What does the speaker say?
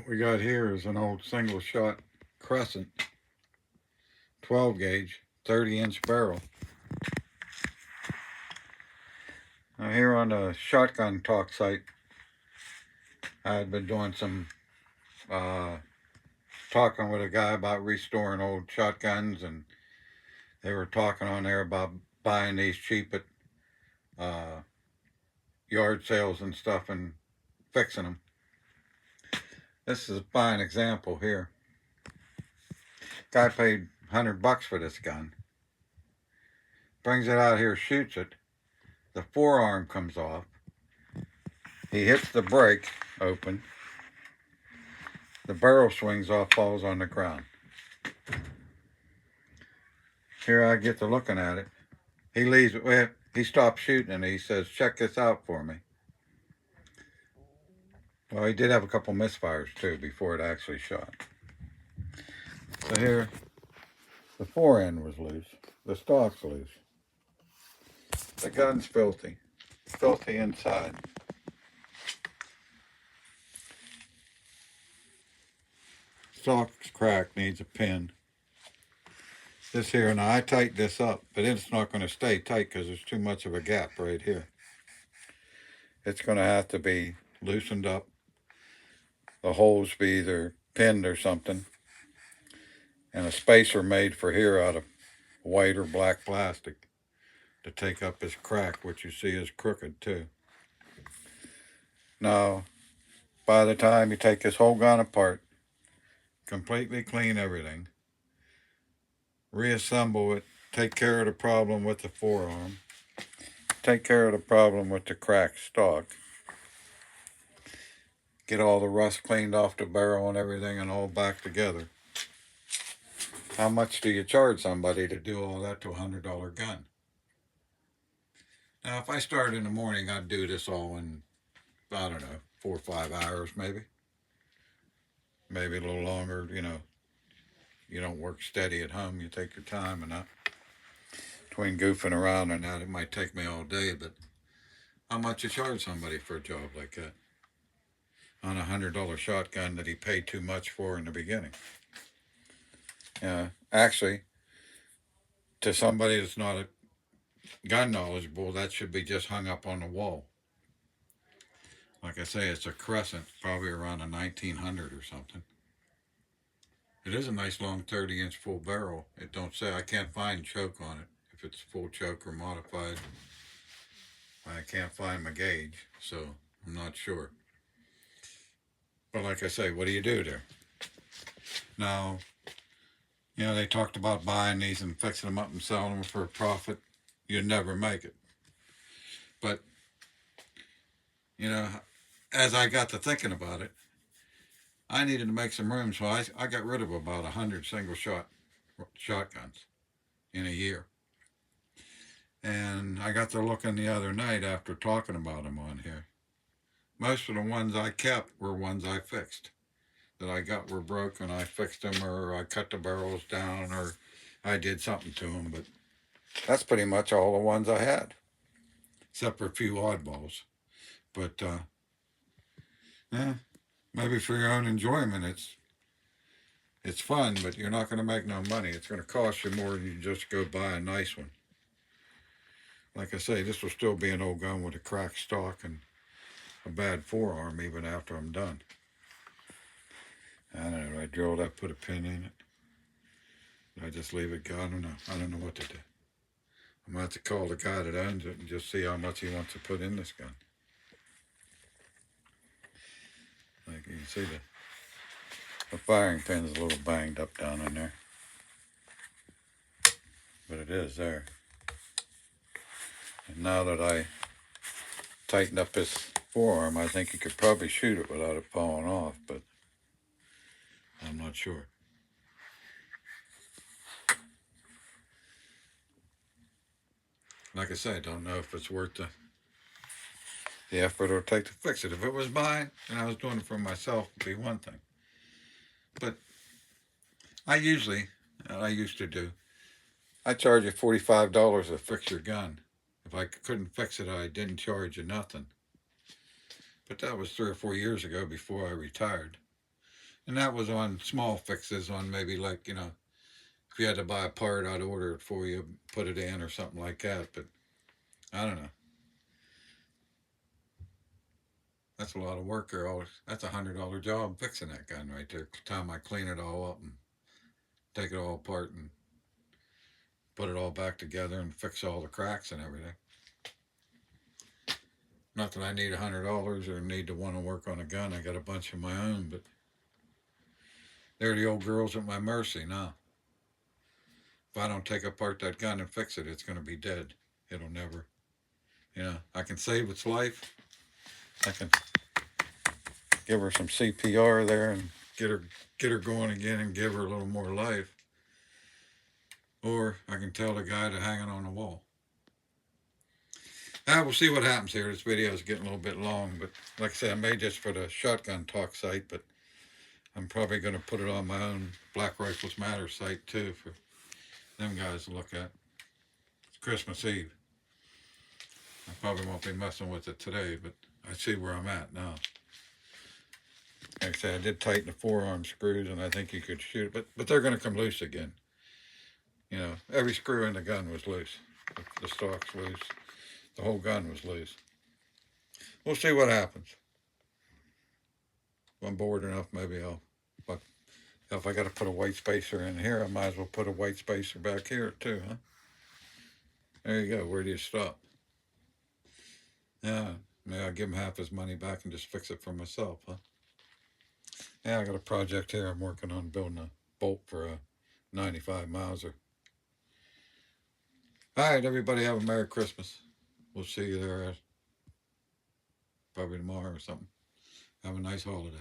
What we got here is an old single shot Crescent 12 gauge 30-inch barrel. Now here on the shotgun talk site, I had been doing some talking with a guy about restoring old shotguns, and they were talking on there about buying these cheap at yard sales and stuff and fixing them. This is a fine example here. Guy paid $100 for this gun. Brings it out here, shoots it. The forearm comes off. He hits the brake open. The barrel swings off, falls on the ground. Here I get to looking at it. He leaves. He stops shooting and he says, "Check this out for me." Well, he did have a couple misfires too before it actually shot. So here, the fore end was loose. The stock's loose. The gun's filthy. Filthy inside. Stock's cracked, needs a pin. This here, now I tightened this up, but it's not going to stay tight because there's too much of a gap right here. It's going to have to be loosened up. The holes be either pinned or something. And a spacer made for here out of white or black plastic to take up this crack, which you see is crooked too. Now, by the time you take this whole gun apart, completely clean everything, reassemble it, take care of the problem with the forearm, take care of the problem with the cracked stock, get all the rust cleaned off the barrel and everything and all back together. How much do you charge somebody to do all that to a $100 gun? Now, if I started in the morning, I'd do this all in, I don't know, 4 or 5 hours maybe. Maybe a little longer, you know. You don't work steady at home, you take your time and that. Between goofing around and that, it might take me all day, but how much you charge somebody for a job like that? On a $100 shotgun that he paid too much for in the beginning. Actually, to somebody that's not a gun knowledgeable, that should be just hung up on the wall. Like I say, it's a Crescent, probably around a 1900 or something. It is a nice long 30-inch full barrel. It don't say, I can't find choke on it. If it's full choke or modified, I can't find my gauge, so I'm not sure. But like I say, what do you do there? Now, you know, they talked about buying these and fixing them up and selling them for a profit. You'd never make it. But, you know, as I got to thinking about it, I needed to make some room, so I got rid of about 100 single shotguns in a year. And I got to looking the other night after talking about them on here. Most of the ones I kept were ones I fixed. That I got were broken, I fixed them, or I cut the barrels down, or I did something to them. But that's pretty much all the ones I had, except for a few oddballs. But yeah, maybe for your own enjoyment, it's fun, but you're not going to make no money. It's going to cost you more than you just go buy a nice one. Like I say, this will still be an old gun with a cracked stock and a bad forearm even after I'm done. I don't know, I drilled that, put a pin in it. Did I just leave it go? I don't know. I don't know what to do. I'm going to have to call the guy that owns it and just see how much he wants to put in this gun. Like you can see the firing pin's a little banged up down in there. But it is there. And now that I tightened up this forearm, I think you could probably shoot it without it falling off, but I'm not sure. Like I say, I don't know if it's worth the effort it'll take to fix it. If it was mine and I was doing it for myself, it'd be one thing. But I used to do, I charge you $45 to fix your gun. If I couldn't fix it, I didn't charge you nothing. But that was 3 or 4 years ago before I retired. And that was on small fixes, on maybe like, you know, if you had to buy a part, I'd order it for you, put it in or something like that. But I don't know. That's a lot of work there. That's $100 job fixing that gun right there. Time I clean it all up and take it all apart and put it all back together and fix all the cracks and everything. Not that I need $100 or need to want to work on a gun. I got a bunch of my own, but they're the old girls at my mercy now. If I don't take apart that gun and fix it, it's going to be dead. It'll never, you know, I can save its life. I can give her some CPR there and get her going again and give her a little more life. Or I can tell the guy to hang it on the wall. We'll see what happens here. This video is getting a little bit long, but like I said, I made this for the Shotgun Talk site, but I'm probably going to put it on my own Black Rifles Matter site too for them guys to look at. It's Christmas Eve. I probably won't be messing with it today, but I see where I'm at now. Like I said, I did tighten the forearm screws, and I think you could shoot it, but they're going to come loose again. You know, every screw in the gun was loose. The stock's loose. The whole gun was loose. We'll see what happens. If I'm bored enough, maybe I'll. But if I got to put a white spacer in here, I might as well put a white spacer back here too, huh? There you go. Where do you stop? Yeah, maybe I'll give him half his money back and just fix it for myself, huh? Yeah, I got a project here. I'm working on building a bolt for a 95 Mauser. All right, everybody, have a Merry Christmas. We'll see you there probably tomorrow or something. Have a nice holiday.